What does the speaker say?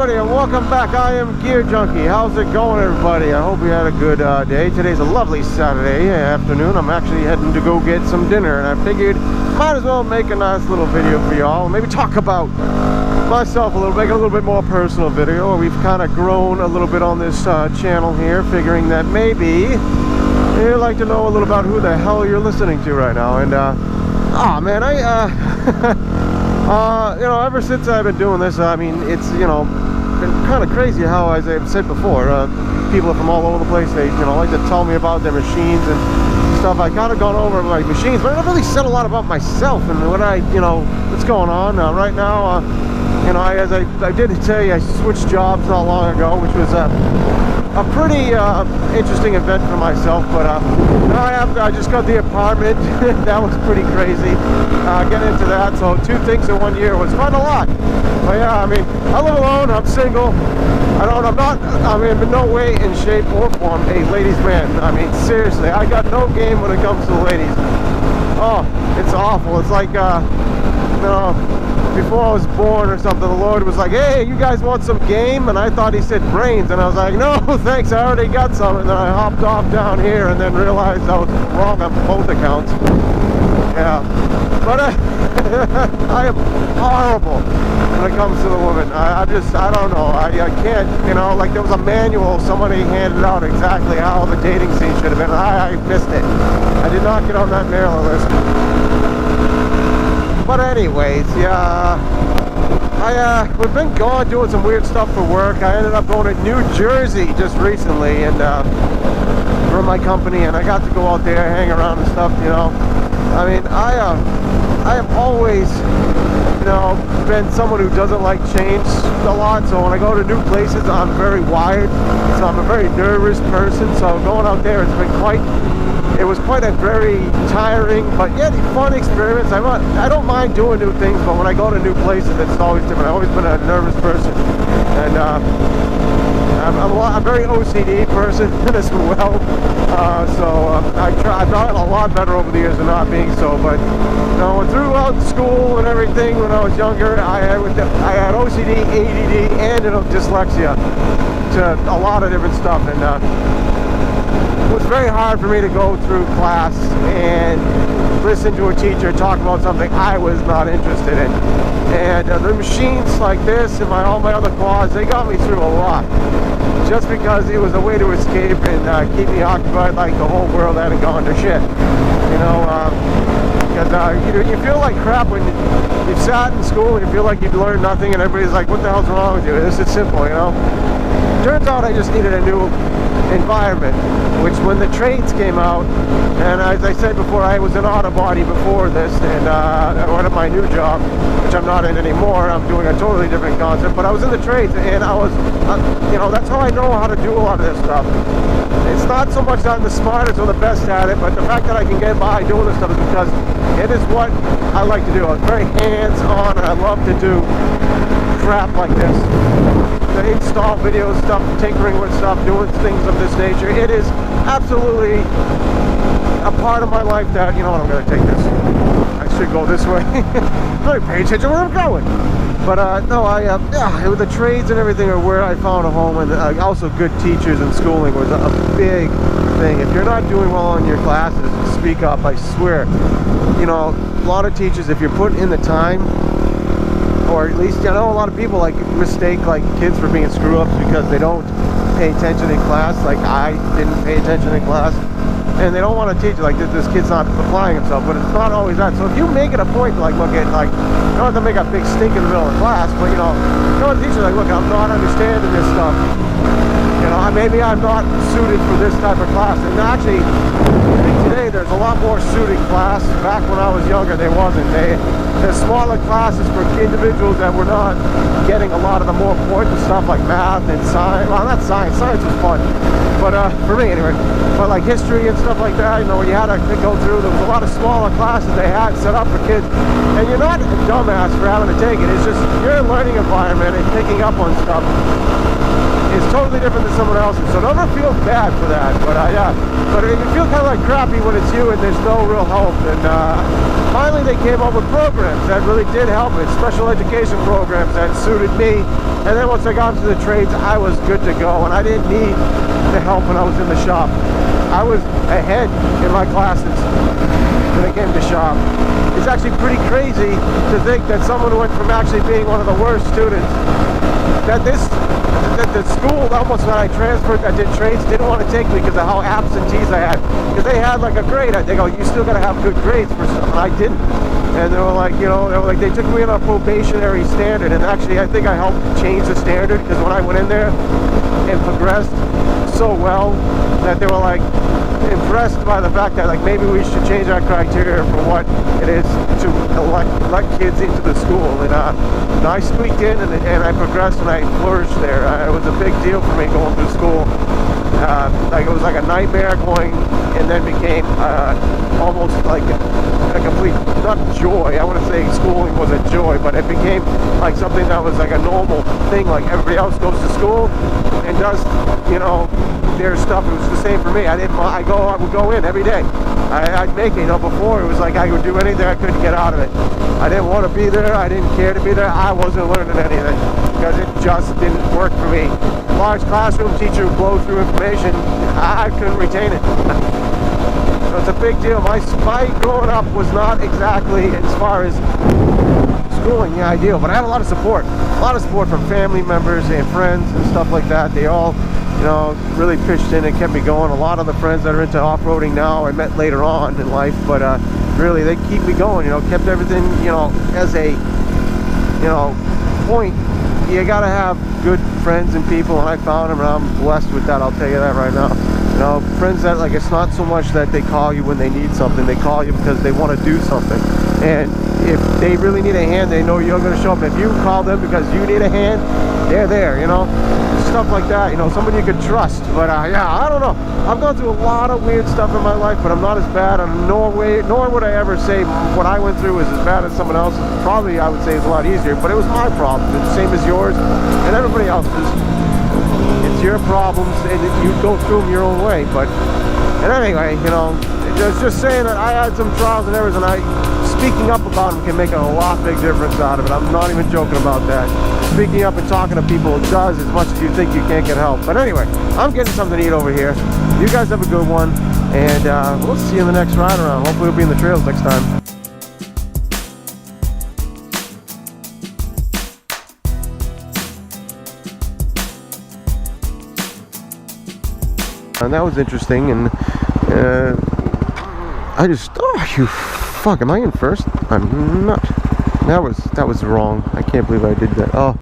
everybody, and welcome back. I am Gear Junkie. How's it going, everybody? I hope you had a good day. Today's a lovely Saturday afternoon. I'm actually heading to go get some dinner, and I figured might as well make a nice little video for y'all. Maybe talk about myself a little, make a little bit more personal video. We've kind of grown a little bit on this channel here, figuring that maybe you'd like to know a little about who the hell you're listening to right now. And oh man, you know, ever since I've been doing this, I mean, it's, you know, been kind of crazy how, as I've said before, people from all over the place, they, you know, like to tell me about their machines and stuff. I kind of gone over my machines, but I never really said a lot about myself and what you know, what's going on right now. You know, as I did tell you, I switched jobs not long ago, which was a pretty interesting event for myself. But I just got the apartment. That was pretty crazy. Getting into that, so 2 things in 1 year was quite a lot. But yeah, I mean, I live alone. I'm single. I'm in no way in shape or form a ladies' man. I mean, seriously, I got no game when it comes to the ladies. Oh, it's awful. It's like, you know, before I was born or something, the Lord was like, hey, you guys want some game? And I thought he said brains, and I was like, no, thanks, I already got some. And then I hopped off down here and then realized I was wrong on both accounts. Yeah, but I am horrible when it comes to the woman. I don't know, I can't, you know, like there was a manual somebody handed out exactly how the dating scene should have been. I missed it. I did not get on that mailing list. But anyways, yeah, we've been gone doing some weird stuff for work. I ended up going to New Jersey just recently, and for my company, and I got to go out there, hang around and stuff, you know. I mean, I have always, you know, been someone who doesn't like change a lot, so when I go to new places, I'm very wired, so I'm a very nervous person, so going out there, it was quite a very tiring but yet fun experience. I don't mind doing new things, but when I go to new places, it's always different. I've always been a nervous person, and I'm a very OCD person as well. I've gotten a lot better over the years of not being so. But you know, throughout school and everything, when I was younger, I had OCD, ADD, and dyslexia to a lot of different stuff, and it was very hard for me to go through class and listen to a teacher talk about something I was not interested in. And the machines like this and all my other quads, they got me through a lot. Just because it was a way to escape and keep me occupied like the whole world hadn't gone to shit. You know, because you feel like crap when you've sat in school and you feel like you've learned nothing and everybody's like, what the hell's wrong with you? This is simple, you know. Turns out I just needed a new environment, which when the trades came out, and as I said before, I was in auto body before this, and I went to my new job, which I'm not in anymore. I'm doing a totally different concept, but I was in the trades, and I was, you know, that's how I know how to do a lot of this stuff. It's not so much that I'm the smartest or the best at it, but the fact that I can get by doing this stuff is because it is what I like to do. I'm very hands-on, and I love to do crap like this. To install video stuff, tinkering with stuff, doing things of this nature. It is absolutely a part of my life that, you know what, I'm going to take this. I should go this way. Really pay attention where I'm going. But no, yeah, the trades and everything are where I found a home, and also good teachers and schooling was a big thing. If you're not doing well in your classes, speak up, I swear. You know, a lot of teachers, if you're putting in the time, or at least, you know, a lot of people like mistake like kids for being screw-ups because they don't pay attention in class. Like I didn't pay attention in class, and they don't want to teach like this kid's not applying himself. But it's not always that. So if you make it a point to like look at, like, you don't have to make a big stink in the middle of class, but you know the teacher like, look, I'm not understanding this stuff. You know, maybe I'm not suited for this type of class. And actually, today there's a lot more suited class. Back when I was younger, there wasn't. There's smaller classes for individuals that were not getting a lot of the more important stuff like math and science. Well, not science. Science was fun, but for me anyway. But like history and stuff like that, you know, when you had to go through, there was a lot of smaller classes they had set up for kids. And you're not a dumbass for having to take it. It's just your learning environment and picking up on stuff is totally different than someone else's. So never feel bad for that. But yeah, but you feel kind of like crappy when it's you and there's no real help. And finally they came up with programs that really did help me, special education programs that suited me. And then once I got into the trades, I was good to go, and I didn't need the help when I was in the shop. I was ahead in my classes when it came to shop. It's actually pretty crazy to think that someone who went from actually being one of the worst students, that the school almost when I transferred that did trades didn't want to take me because of how absentees I had. Because they had like a grade, they go, you still got to have good grades for stuff, and I didn't. And they were like, you know, they took me on a probationary standard, and actually I think I helped change the standard, because when I went in there and progressed so well that they were like impressed by the fact that like maybe we should change our criteria for what it is to elect kids into the school. And I squeaked in, and I progressed, and I flourished there. It was a big deal for me going through school. Like it was like a nightmare going, and then became almost like a complete, not joy, I wouldn't say schooling was a joy, but it became like something that was like a normal thing. Like everybody else goes to school and does, you know, their stuff. It was the same for me. I would go in every day. I'd make it, you know, before it was like I would do anything I could to get out of it. I didn't want to be there, I didn't care to be there, I wasn't learning anything because it just didn't work for me. Large classroom, teacher would blow through information, I couldn't retain it. So it's a big deal. My growing up was not exactly, as far as schooling, the ideal, but I had a lot of support from family members and friends and stuff like that. They all, you know, really pitched in and kept me going. A lot of the friends that are into off-roading now I met later on in life, but really they keep me going, you know, kept everything, you know, as a, you know, point. You gotta have good friends and people, and I found them, and I'm blessed with that, I'll tell you that right now. You know, friends that, like, it's not so much that they call you when they need something, they call you because they want to do something. And if they really need a hand, they know you're going to show up. If you call them because you need a hand, they're there, you know, stuff like that, you know, somebody you could trust. But yeah, I don't know, I've gone through a lot of weird stuff in my life, but I'm not as bad, and nor would I ever say what I went through was as bad as someone else's. Probably I would say it's a lot easier, but it was my problem. It's the same as yours and everybody else's. It's your problems, and you go through them your own way. But and anyway, you know, just saying that I had some trials and errors, and speaking up about them can make a lot big difference out of it. I'm not even joking about that. Speaking up and talking to people does as much as you think you can't get help. But anyway, I'm getting something to eat over here. You guys have a good one, and we'll see you in the next ride around. Hopefully we'll be in the trails next time. And that was interesting, and I just, oh, you fuck, am I in first? I'm not. That was wrong. I can't believe I did that. Oh.